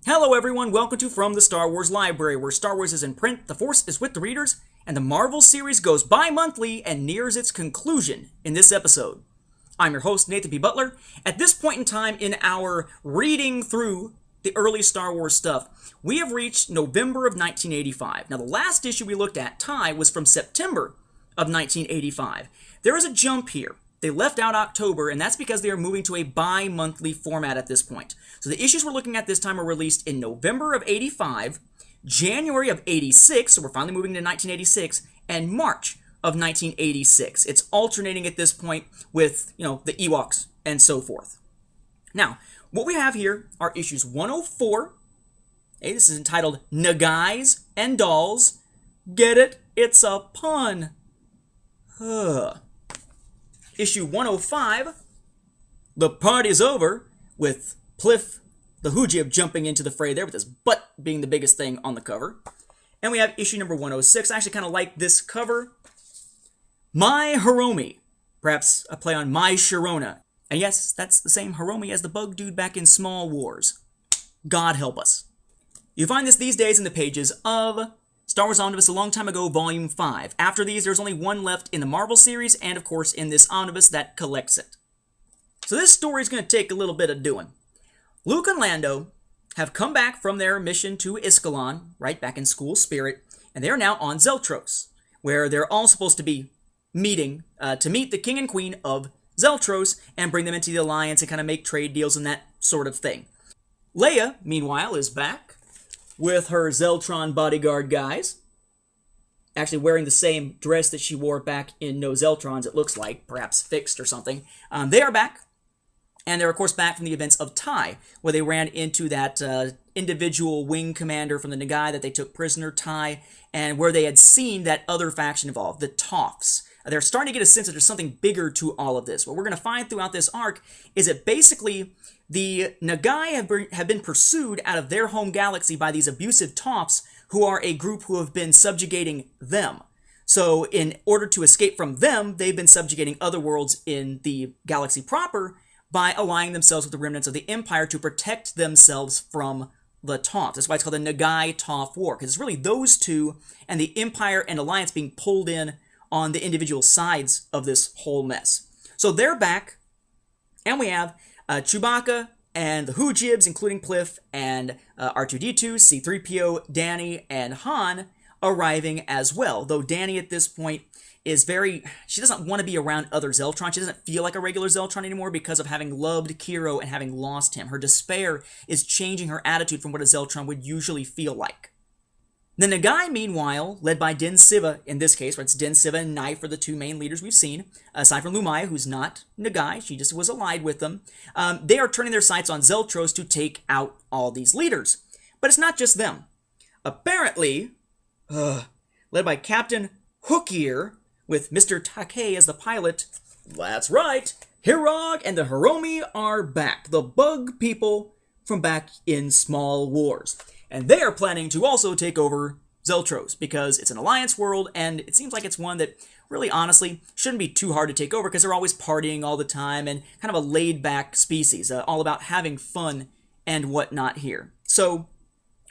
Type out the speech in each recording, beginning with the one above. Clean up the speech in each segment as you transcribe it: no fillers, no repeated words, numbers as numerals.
Hello everyone, welcome to From the Star Wars Library, where Star Wars is in print, the Force is with the readers, and the Marvel series goes bi-monthly and nears its conclusion in this episode. I'm your host, Nathan P. Butler. At this point in time in our reading through the early Star Wars stuff, we have reached November of 1985. Now the last issue we looked at, Ty, was from September of 1985. There is a jump here. They left out October, and that's because they are moving to a bi-monthly format at this point. So the issues we're looking at this time are released in November of 85, January of 86, so we're finally moving to 1986, and March of 1986. It's alternating at this point with, the Ewoks and so forth. Now, what we have here are issues 104. Okay, this is entitled Nagais and Dolls. Get it? It's a pun. Issue 105, The Party's Over, with Pliff the Hoojib jumping into the fray there, with his butt being the biggest thing on the cover. And we have issue number 106. I actually kind of like this cover. My Hiromi. Perhaps a play on My Sharona. And yes, that's the same Hiromi as the bug dude back in Small Wars. God help us. You find this these days in the pages of Star Wars Omnibus A Long Time Ago, Volume 5. After these, there's only one left in the Marvel series, and of course in this omnibus that collects it. So this story is going to take a little bit of doing. Luke and Lando have come back from their mission to Iskalon, right back in School Spirit, and they're now on Zeltros, where they're all supposed to be meeting to meet the King and Queen of Zeltros and bring them into the Alliance and kind of make trade deals and that sort of thing. Leia, meanwhile, is back with her Zeltron bodyguard guys, actually wearing the same dress that she wore back in No Zeltrons, it looks like, perhaps fixed or something. They are back, and they're, of course, back from the events of Tai, where they ran into that individual wing commander from the Nagai that they took prisoner, Tai, and where they had seen that other faction involved, the Toffs. They're starting to get a sense that there's something bigger to all of this. What we're going to find throughout this arc is that basically the Nagai have been pursued out of their home galaxy by these abusive Toffs, who are a group who have been subjugating them. So in order to escape from them, they've been subjugating other worlds in the galaxy proper by allying themselves with the remnants of the Empire to protect themselves from the Toffs. That's why it's called the Nagai-Toff War, because it's really those two and the Empire and Alliance being pulled in on the individual sides of this whole mess. So they're back, and we have Chewbacca and the Hoojibs, including Pliff and R2-D2, C-3PO, Danny, and Han arriving as well. Though Danny at this point is she doesn't want to be around other Zeltron. She doesn't feel like a regular Zeltron anymore because of having loved Kiro and having lost him. Her despair is changing her attitude from what a Zeltron would usually feel like. The Nagai, meanwhile, led by Din Siva in this case, where it's Din Siva and Knife are the two main leaders we've seen, aside from Lumaya, who's not Nagai, she just was allied with them. They are turning their sights on Zeltros to take out all these leaders. But it's not just them. Apparently, led by Captain Hookear, with Mr. Takei as the pilot, that's right, Hirog and the Hiromi are back, the bug people from back in Small Wars. And they are planning to also take over Zeltros, because it's an Alliance world, and it seems like it's one that really, honestly, shouldn't be too hard to take over, because they're always partying all the time, and kind of a laid-back species, all about having fun and whatnot here. So,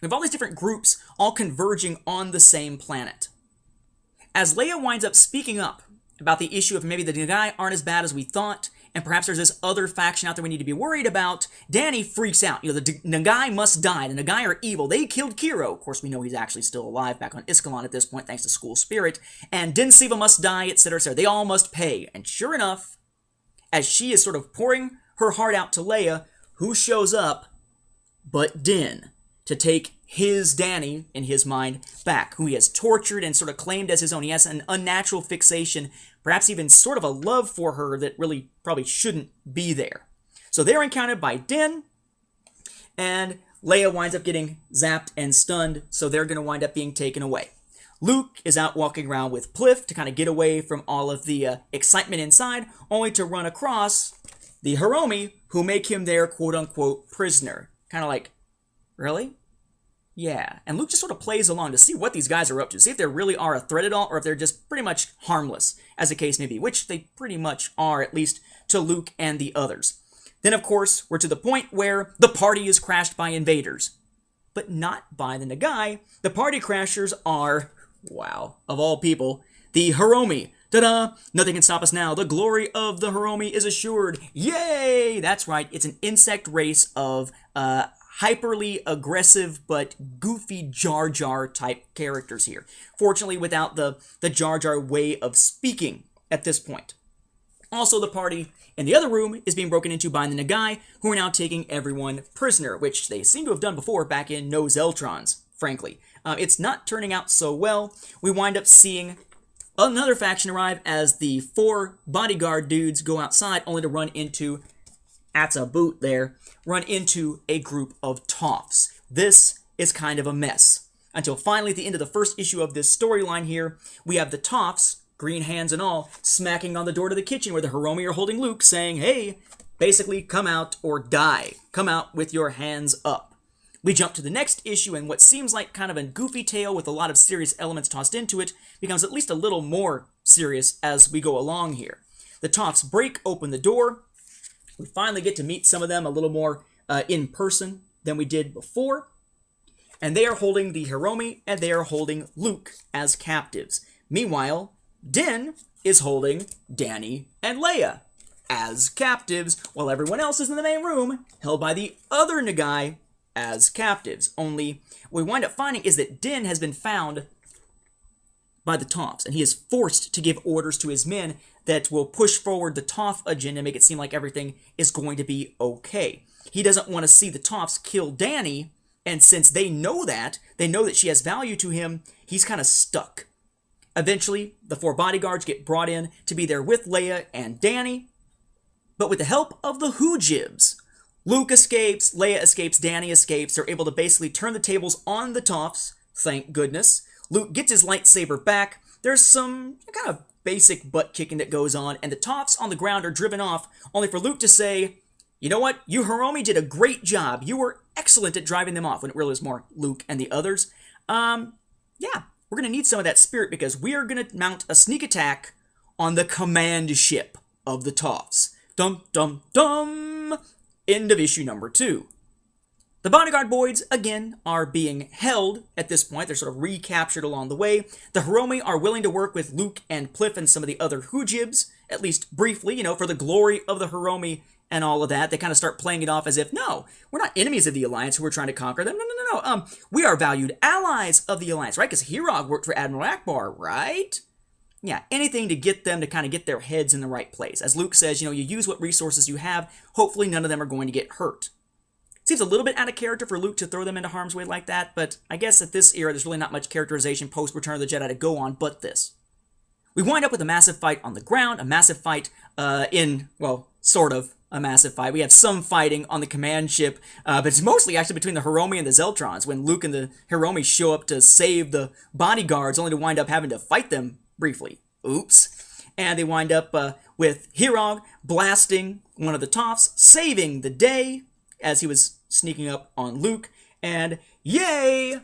we have all these different groups all converging on the same planet. As Leia winds up speaking up about the issue of maybe the Nagai aren't as bad as we thought, and perhaps there's this other faction out there we need to be worried about, Danny freaks out. The Nagai must die. The Nagai are evil. They killed Kiro. Of course, we know he's actually still alive back on Iskalon at this point, thanks to School Spirit. And Din Siva must die, etc., etc. They all must pay. And sure enough, as she is sort of pouring her heart out to Leia, who shows up but Din, to take his Danny, in his mind, back, who he has tortured and sort of claimed as his own. He has an unnatural fixation, perhaps even sort of a love for her that really probably shouldn't be there. So they're encountered by Din, and Leia winds up getting zapped and stunned, so they're going to wind up being taken away. Luke is out walking around with Pliff to kind of get away from all of the excitement inside, only to run across the Hiromi, who make him their quote-unquote prisoner. Kind of like, really? Yeah, and Luke just sort of plays along to see what these guys are up to, see if they really are a threat at all, or if they're just pretty much harmless, as the case may be, which they pretty much are, at least to Luke and the others. Then, of course, we're to the point where the party is crashed by invaders. but not by the Nagai. The party crashers are, wow, of all people, the Hiromi. Ta-da! Nothing can stop us now. The glory of the Hiromi is assured. Yay! That's right. It's an insect race of hyperly aggressive but goofy Jar Jar type characters here. Fortunately, without the Jar Jar way of speaking at this point. Also, the party in the other room is being broken into by the Nagai, who are now taking everyone prisoner, which they seem to have done before back in No Zeltrons, frankly. It's not turning out so well. We wind up seeing another faction arrive as the 4 bodyguard dudes go outside, only to run into, that's a boot there, run into a group of Toffs. This is kind of a mess. Until finally, at the end of the first issue of this storyline here, we have the Toffs, green hands and all, smacking on the door to the kitchen where the Hiromi are holding Luke, saying, hey, basically come out or die. Come out with your hands up. We jump to the next issue, and what seems like kind of a goofy tale with a lot of serious elements tossed into it becomes at least a little more serious as we go along here. The Toffs break open the door. We finally get to meet some of them a little more in person than we did before. And they are holding the Hiromi, and they are holding Luke as captives. Meanwhile, Din is holding Danny and Leia as captives, while everyone else is in the main room, held by the other Nagai as captives. Only, what we wind up finding is that Din has been found by the Toffs, and he is forced to give orders to his men that will push forward the Toff agenda and make it seem like everything is going to be okay. He doesn't want to see the Toffs kill Danny, and since they know that she has value to him, he's kind of stuck. Eventually, the 4 bodyguards get brought in to be there with Leia and Danny, but with the help of the Hoojibs, Luke escapes, Leia escapes, Danny escapes. They're able to basically turn the tables on the Toffs, thank goodness. Luke gets his lightsaber back. There's some kind of basic butt kicking that goes on, and the Toffs on the ground are driven off, only for Luke to say, you know what, you Hiromi did a great job. You were excellent at driving them off, when it really was more Luke and the others. Yeah, we're going to need some of that spirit because we are going to mount a sneak attack on the command ship of the Toffs. Dum, dum, dum! End of issue number 2. The bodyguard boys, again, are being held at this point. They're sort of recaptured along the way. The Hiromi are willing to work with Luke and Pliff and some of the other Hoojibs, at least briefly, for the glory of the Hiromi and all of that. They kind of start playing it off as if, no, we're not enemies of the Alliance who are trying to conquer them. No. We are valued allies of the Alliance, right? Because Herog worked for Admiral Akbar, right? Yeah, anything to get them to kind of get their heads in the right place. As Luke says, you use what resources you have. Hopefully none of them are going to get hurt. Seems a little bit out of character for Luke to throw them into harm's way like that, but I guess at this era there's really not much characterization post-Return of the Jedi to go on but this. We wind up with a massive fight on the ground, a massive fight sort of a massive fight. We have some fighting on the command ship, but it's mostly actually between the Hiromi and the Zeltrons, when Luke and the Hiromi show up to save the bodyguards, only to wind up having to fight them briefly. Oops. And they wind up with Herog blasting one of the Toffs, saving the day as he was sneaking up on Luke. And yay!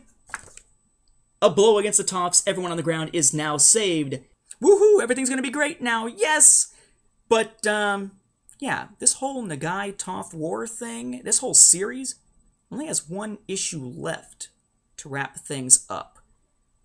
A blow against the Toffs. Everyone on the ground is now saved. Woohoo! Everything's going to be great now. Yes! But, yeah, this whole Nagai Toff war thing, this whole series, only has 1 issue left to wrap things up.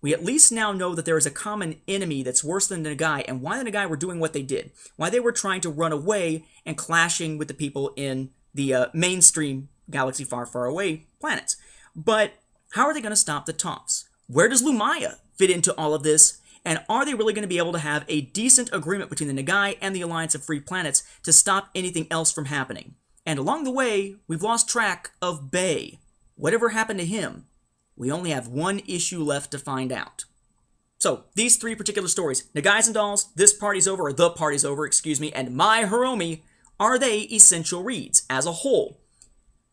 We at least now know that there is a common enemy that's worse than the Nagai, and why the Nagai were doing what they did. Why they were trying to run away and clashing with the people in the mainstream galaxy far, far away planets. But how are they going to stop the Toffs? Where does Lumaya fit into all of this? And are they really going to be able to have a decent agreement between the Nagai and the Alliance of Free Planets to stop anything else from happening? And along the way, we've lost track of Bay. Whatever happened to him? We only have 1 issue left to find out. So, these 3 particular stories, Nagais and Dolls, This Party's Over, or The Party's Over, and My Hiromi, are they essential reads as a whole?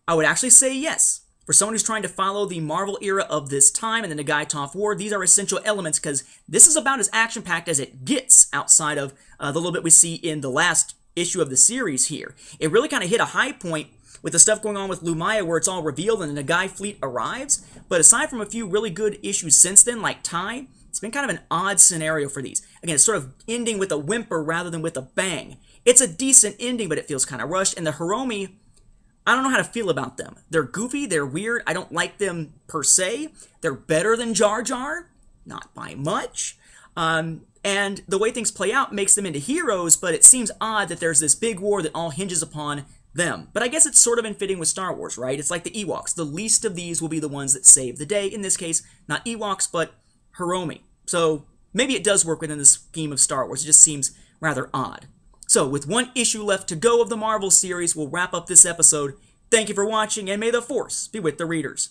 I would actually say yes. For someone who's trying to follow the Marvel era of this time and the Nagai Toff War, these are essential elements because this is about as action-packed as it gets outside of the little bit we see in the last issue of the series here. It really kind of hit a high point with the stuff going on with Lumaya where it's all revealed and the Nagai fleet arrives. But aside from a few really good issues since then, like Tai, it's been kind of an odd scenario for these. Again, it's sort of ending with a whimper rather than with a bang. It's a decent ending, but it feels kind of rushed. And the Hiromi I don't know how to feel about them. They're goofy, they're weird, I don't like them per se. They're better than Jar Jar, not by much. And the way things play out makes them into heroes, but it seems odd that there's this big war that all hinges upon them. But I guess it's sort of in fitting with Star Wars, right? It's like the Ewoks. The least of these will be the ones that save the day. In this case, not Ewoks, but Hiromi. So maybe it does work within the scheme of Star Wars. It just seems rather odd. So with one issue left to go of the Marvel series, we'll wrap up this episode. Thank you for watching, and may the Force be with the readers.